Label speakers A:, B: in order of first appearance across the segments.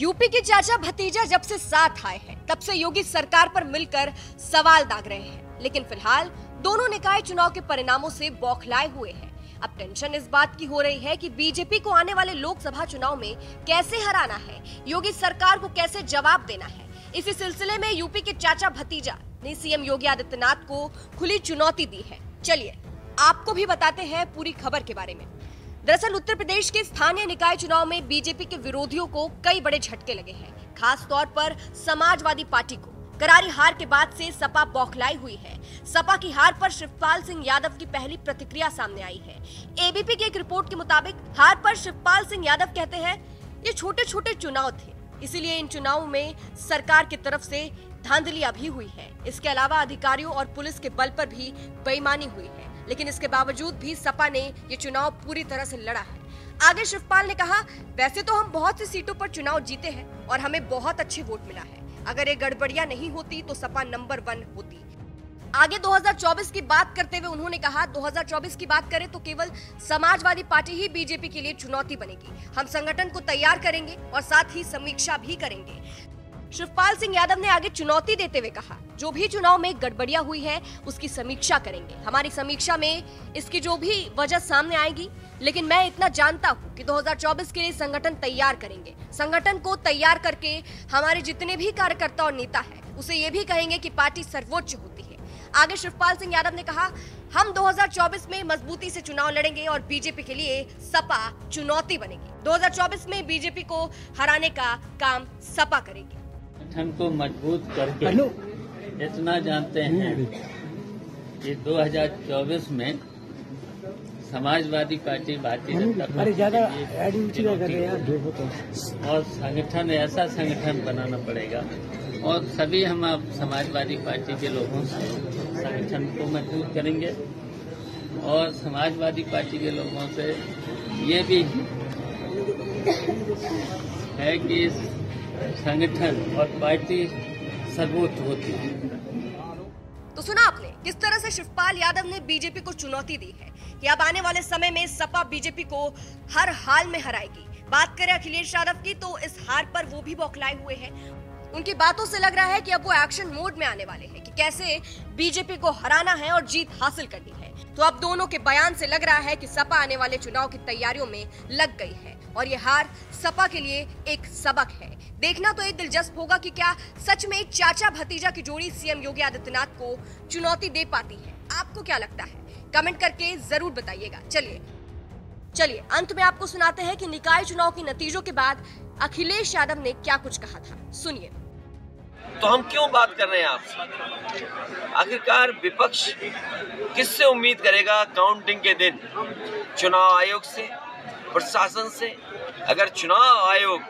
A: UP के चाचा भतीजा जब से साथ आए हैं तब से योगी सरकार पर मिलकर सवाल दाग रहे हैं, लेकिन फिलहाल दोनों निकाय चुनाव के परिणामों से बौखलाए हुए हैं। अब टेंशन इस बात की हो रही है कि बीजेपी को आने वाले लोकसभा चुनाव में कैसे हराना है, योगी सरकार को कैसे जवाब देना है। इसी सिलसिले में यूपी के चाचा भतीजा ने सीएम योगी आदित्यनाथ को खुली चुनौती दी है। चलिए आपको भी बताते हैं पूरी खबर के बारे में। दरअसल उत्तर प्रदेश के स्थानीय निकाय चुनाव में बीजेपी के विरोधियों को कई बड़े झटके लगे हैं। खास तौर पर समाजवादी पार्टी को करारी हार के बाद से सपा बौखलाई हुई है। सपा की हार पर शिवपाल सिंह यादव की पहली प्रतिक्रिया सामने आई है। एबीपी की एक रिपोर्ट के मुताबिक हार पर शिवपाल सिंह यादव कहते हैं, ये छोटे छोटे चुनाव थे, इसीलिए इन चुनावों में सरकार की तरफ से धांधलियां भी हुई है। इसके अलावा अधिकारियों और पुलिस के बल पर भी बेईमानी हुई है, लेकिन इसके बावजूद भी सपा ने ये चुनाव पूरी तरह से लड़ा है। आगे शिवपाल ने कहा, वैसे तो हम बहुत सी सीटों पर चुनाव जीते हैं और हमें बहुत अच्छे वोट मिला है। अगर ये गड़बड़ियां नहीं होती तो सपा नंबर 1 होती। आगे 2024 की बात करते हुए उन्होंने कहा, 2024 की बात करें तो केवल समाजवादी पार्टी ही बीजेपी के लिए चुनौती बनेगी। हम संगठन को तैयार करेंगे और साथ ही समीक्षा भी करेंगे। शिवपाल सिंह यादव ने आगे चुनौती देते हुए कहा, जो भी चुनाव में गड़बड़ियां हुई है उसकी समीक्षा करेंगे। हमारी समीक्षा में इसकी जो भी वजह सामने आएगी, लेकिन मैं इतना जानता हूं कि 2024 के लिए संगठन तैयार करेंगे। संगठन को तैयार करके हमारे जितने भी कार्यकर्ता और नेता है उसे ये भी कहेंगे कि पार्टी सर्वोच्च होती है। आगे शिवपाल सिंह यादव ने कहा, हम 2024 में मजबूती से चुनाव लड़ेंगे और बीजेपी के लिए सपा चुनौती बनेगी। 2024 में बीजेपी को हराने का काम सपा करेगी।
B: संगठन को मजबूत करके इतना जानते हैं कि 2024 में समाजवादी पार्टी, भारतीय जनता पार्टी और संगठन ऐसा संगठन बनाना पड़ेगा और सभी हम आप समाजवादी पार्टी के लोगों से संगठन को मजबूत करेंगे और समाजवादी पार्टी के लोगों से ये भी है कि संगठन और पार्टी सर्वोच्च होती है।
A: तो सुना आपने किस तरह से शिवपाल यादव ने बीजेपी को चुनौती दी है कि अब आने वाले समय में सपा बीजेपी को हर हाल में हराएगी। बात करें अखिलेश यादव की तो इस हार पर वो भी बौखलाए हुए हैं। उनकी बातों से लग रहा है कि अब वो एक्शन मोड में आने वाले हैं कि कैसे बीजेपी को हराना है और जीत हासिल करनी है। तो अब दोनों के बयान से लग रहा है कि सपा आने वाले चुनाव की तैयारियों में लग गई है और ये हार सपा के लिए एक सबक है। देखना तो एक दिलचस्प होगा कि क्या सच में एक चाचा भतीजा की जोड़ी सीएम योगी आदित्यनाथ को चुनौती दे पाती है। आपको क्या लगता है, कमेंट करके जरूर बताइएगा। चलिए अंत में आपको सुनाते हैं कि निकाय चुनाव के नतीजों के बाद अखिलेश यादव ने क्या कुछ कहा था, सुनिए।
C: तो हम क्यों बात कर रहे हैं आपसे? आखिरकार विपक्ष किससे उम्मीद करेगा काउंटिंग के दिन? चुनाव आयोग से, प्रशासन से? अगर चुनाव आयोग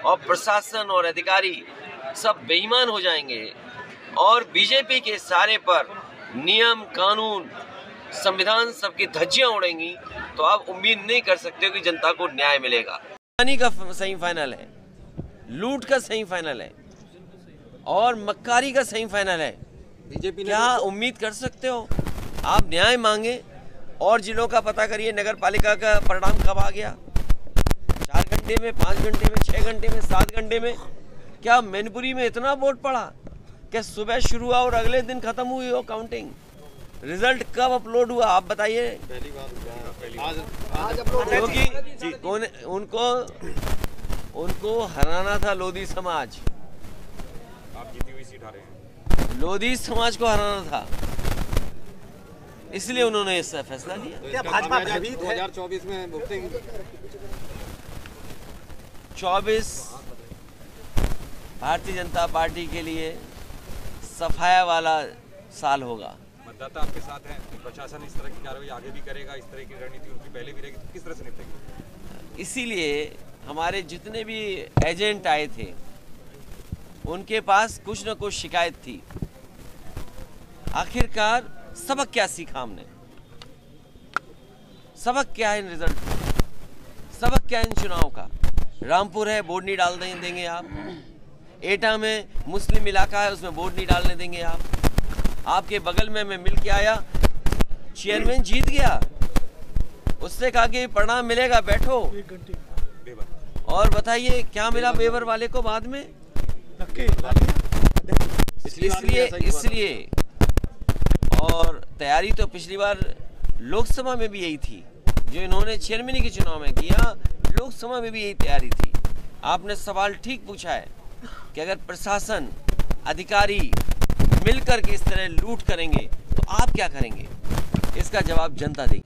C: और प्रशासन और अधिकारी सब बेईमान हो जाएंगे और बीजेपी के सारे पर नियम, कानून, संविधान सबकी धज्जियां उड़ेंगी, तो आप उम्मीद नहीं कर सकते हो कि जनता को न्याय मिलेगा।
D: पानी का सेमीफाइनल है, लूट का सेमीफाइनल है और मक्कारी का सेमीफाइनल है। बीजेपी क्या उम्मीद कर सकते हो? आप न्याय मांगे और जिलों का पता करिए, नगर पालिका का परिणाम कब आ गया? 4 घंटे में, 5 घंटे में, 6 घंटे में, 7 घंटे में? क्या मैनपुरी में इतना वोट पड़ा? क्या सुबह शुरू हुआ और अगले दिन खत्म हुई हो काउंटिंग? रिजल्ट कब अपलोड हुआ आप बताइए? क्योंकि उनको हराना था लोधी समाज। आप जीती हुई सीट हारे हैं। लोधी समाज को हराना था, इसलिए उन्होंने इस फैसला लिया।
E: क्या भाजपा भयभीत है? 2024 में वोटिंग
D: 24 भारतीय जनता पार्टी के लिए सफाया वाला साल होगा।
E: मतदाता आपके साथ हैं, प्रशासन इस तरह की कार्रवाई आगे भी करेगा, इस तरह की रणनीति उनकी पहले भी रहेगी, तो किस तरह से निपटेगी?
D: इसीलिए हमारे जितने भी एजेंट आए थे उनके पास कुछ न कुछ शिकायत थी। आखिरकार सबक क्या सीखा हमने? सबक क्या है इन रिजल्ट का? सबक क्या है इन चुनाव का? रामपुर है, वोट नहीं डाल देंगे आप। एटा में मुस्लिम इलाका है, उसमें वोट नहीं डालने देंगे आप। आपके बगल में मैं मिल के आया, चेयरमैन जीत गया, उससे कहा कि परिणाम मिलेगा, बैठो। और बताइए क्या मिला बेवर वाले को बाद में? इसलिए और तैयारी तो पिछली बार लोकसभा में भी यही थी, जो इन्होंने चेयरमैन के चुनाव में किया, लोकसभा में भी यही तैयारी थी। आपने सवाल ठीक पूछा है कि अगर प्रशासन अधिकारी मिलकर के इस तरह लूट करेंगे तो आप क्या करेंगे? इसका जवाब जनता देगी।